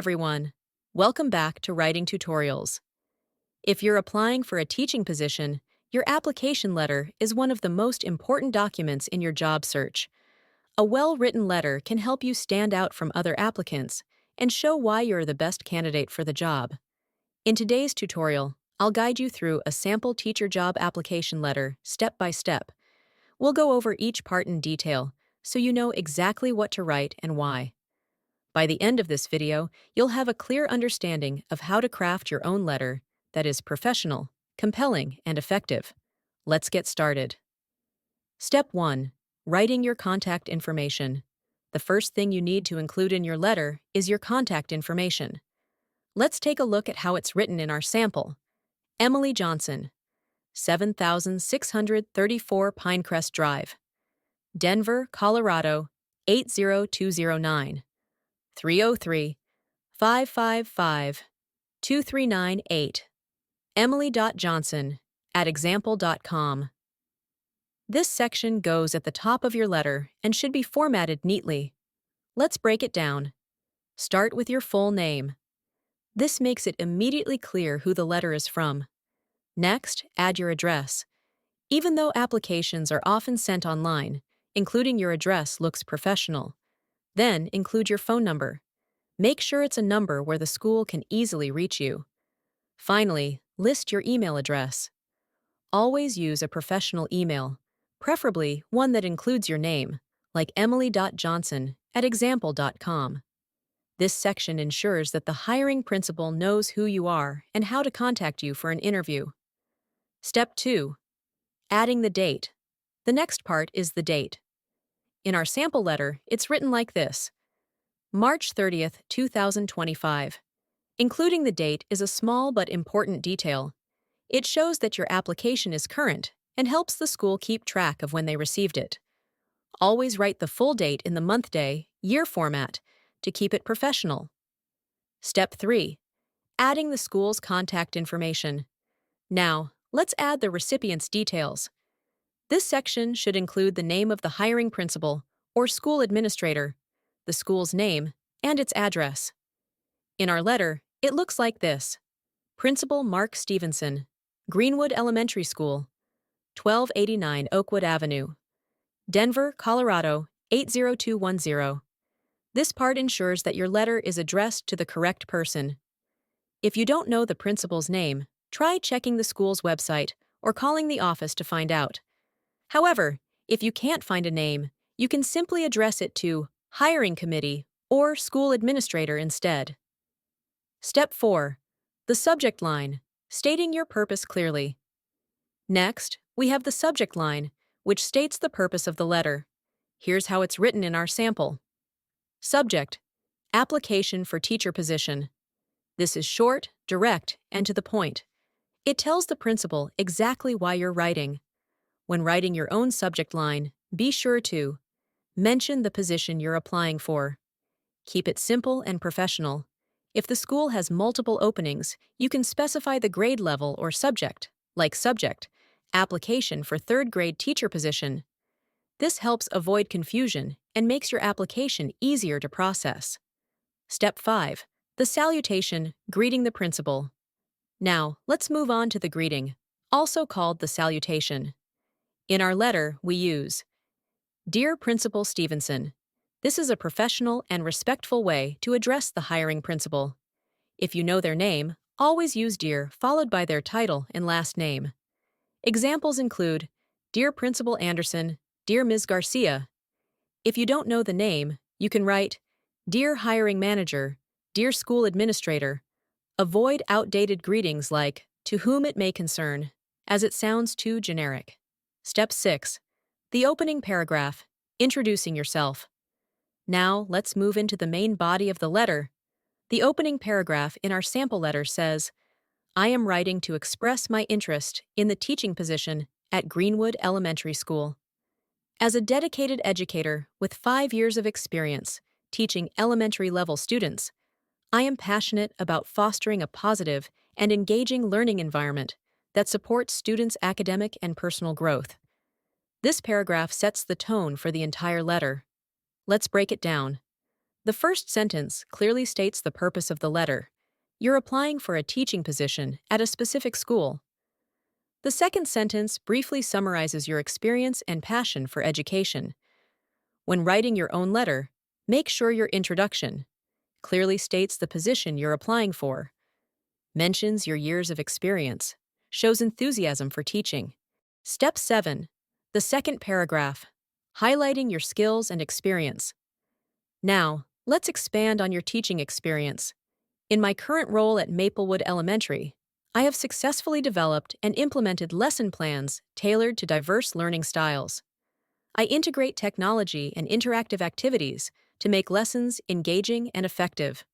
everyone. Welcome back to Writing Tutorials. If you're applying for a teaching position, your application letter is one of the most important documents in your job search. A well-written letter can help you stand out from other applicants and show why you're the best candidate for the job. In today's tutorial, I'll guide you through a sample teacher job application letter step by step. We'll go over each part in detail so you know exactly what to write and why. By the end of this video, you'll have a clear understanding of how to craft your own letter that is professional, compelling, and effective. Let's get started. Step 1. Writing your contact information. The first thing you need to include in your letter is your contact information. Let's take a look at how it's written in our sample. Emily Johnson, 7634 Pinecrest Drive, Denver, Colorado, 80209. 303-555-2398. Emily.Johnson@example.com. This section goes at the top of your letter and should be formatted neatly. Let's break it down. Start with your full name. This makes it immediately clear who the letter is from. Next, add your address. Even though applications are often sent online, including your address looks professional. Then include your phone number. Make sure it's a number where the school can easily reach you. Finally, list your email address. Always use a professional email, preferably one that includes your name, like emily.johnson@example.com. This section ensures that the hiring principal knows who you are and how to contact you for an interview. Step 2. Adding the date. The next part is the date. In our sample letter, it's written like this: March 30th, 2025. Including the date is a small but important detail. It shows that your application is current and helps the school keep track of when they received it. Always write the full date in the month, day, year format to keep it professional. Step 3. Adding the school's contact information. Now, let's add the recipient's details. This section should include the name of the hiring principal or school administrator, the school's name, and its address. In our letter, it looks like this: Principal Mark Stevenson, Greenwood Elementary School, 1289 Oakwood Avenue, Denver, Colorado, 80210. This part ensures that your letter is addressed to the correct person. If you don't know the principal's name, try checking the school's website or calling the office to find out. However, if you can't find a name, you can simply address it to Hiring Committee or School Administrator instead. Step 4. The subject line, stating your purpose clearly. Next, we have the subject line, which states the purpose of the letter. Here's how it's written in our sample. Subject: Application for teacher position. This is short, direct, and to the point. It tells the principal exactly why you're writing. When writing your own subject line, be sure to mention the position you're applying for. Keep it simple and professional. If the school has multiple openings, you can specify the grade level or subject, like subject, application for third-grade teacher position. This helps avoid confusion and makes your application easier to process. Step 5. The salutation, greeting the principal. Now, let's move on to the greeting, also called the salutation. In our letter, we use Dear Principal Stevenson. This is a professional and respectful way to address the hiring principal. If you know their name, always use Dear followed by their title and last name. Examples include Dear Principal Anderson, Dear Ms. Garcia. If you don't know the name, you can write Dear Hiring Manager, Dear School Administrator. Avoid outdated greetings like To whom it may concern, as it sounds too generic. Step 6. The opening paragraph, introducing yourself. Now, let's move into the main body of the letter. The opening paragraph in our sample letter says, I am writing to express my interest in the teaching position at Greenwood Elementary School. As a dedicated educator with 5 years of experience teaching elementary-level students, I am passionate about fostering a positive and engaging learning environment that supports students' academic and personal growth. This paragraph sets the tone for the entire letter. Let's break it down. The first sentence clearly states the purpose of the letter. You're applying for a teaching position at a specific school. The second sentence briefly summarizes your experience and passion for education. When writing your own letter, make sure your introduction clearly states the position you're applying for, mentions your years of experience, shows enthusiasm for teaching. Step 7. The second paragraph, highlighting your skills and experience. Now, let's expand on your teaching experience. In my current role at Maplewood Elementary, I have successfully developed and implemented lesson plans tailored to diverse learning styles. I integrate technology and interactive activities to make lessons engaging and effective.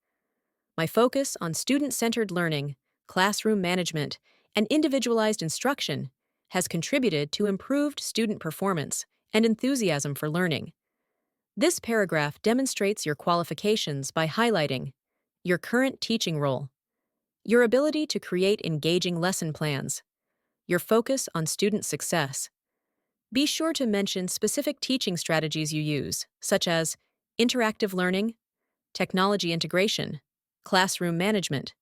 My focus on student-centered learning, classroom management, and individualized instruction has contributed to improved student performance and enthusiasm for learning. This paragraph demonstrates your qualifications by highlighting your current teaching role, your ability to create engaging lesson plans, your focus on student success. Be sure to mention specific teaching strategies you use, such as interactive learning, technology integration, classroom management.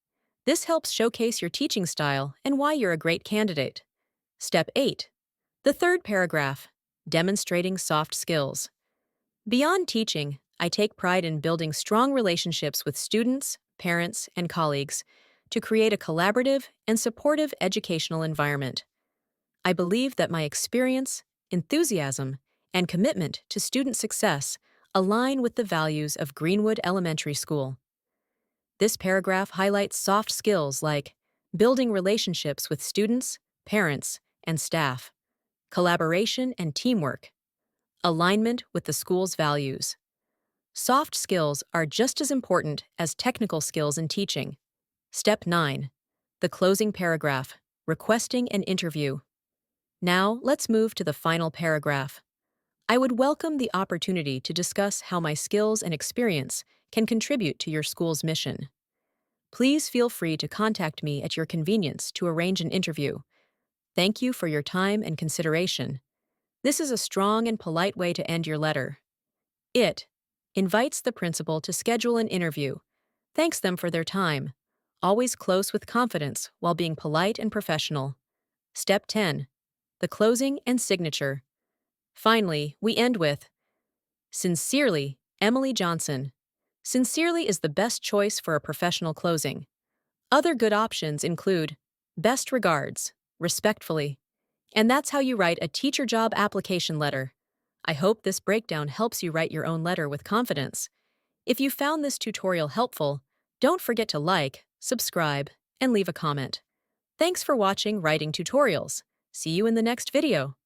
This helps showcase your teaching style and why you're a great candidate. Step 8. The third paragraph, demonstrating soft skills. Beyond teaching, I take pride in building strong relationships with students, parents, and colleagues to create a collaborative and supportive educational environment. I believe that my experience, enthusiasm, and commitment to student success align with the values of Greenwood Elementary School. This paragraph highlights soft skills like building relationships with students, parents, and staff, collaboration and teamwork, alignment with the school's values. Soft skills are just as important as technical skills in teaching. Step 9. The closing paragraph, requesting an interview. Now, let's move to the final paragraph. I would welcome the opportunity to discuss how my skills and experience can contribute to your school's mission. Please feel free to contact me at your convenience to arrange an interview. Thank you for your time and consideration. This is a strong and polite way to end your letter. It invites the principal to schedule an interview, thanks them for their time, always close with confidence while being polite and professional. Step 10. The closing and signature. Finally, we end with, Sincerely, Emily Johnson. Sincerely is the best choice for a professional closing. Other good options include, Best regards, respectfully. And that's how you write a teacher job application letter. I hope this breakdown helps you write your own letter with confidence. If you found this tutorial helpful, don't forget to like, subscribe, and leave a comment. Thanks for watching Writing Tutorials. See you in the next video.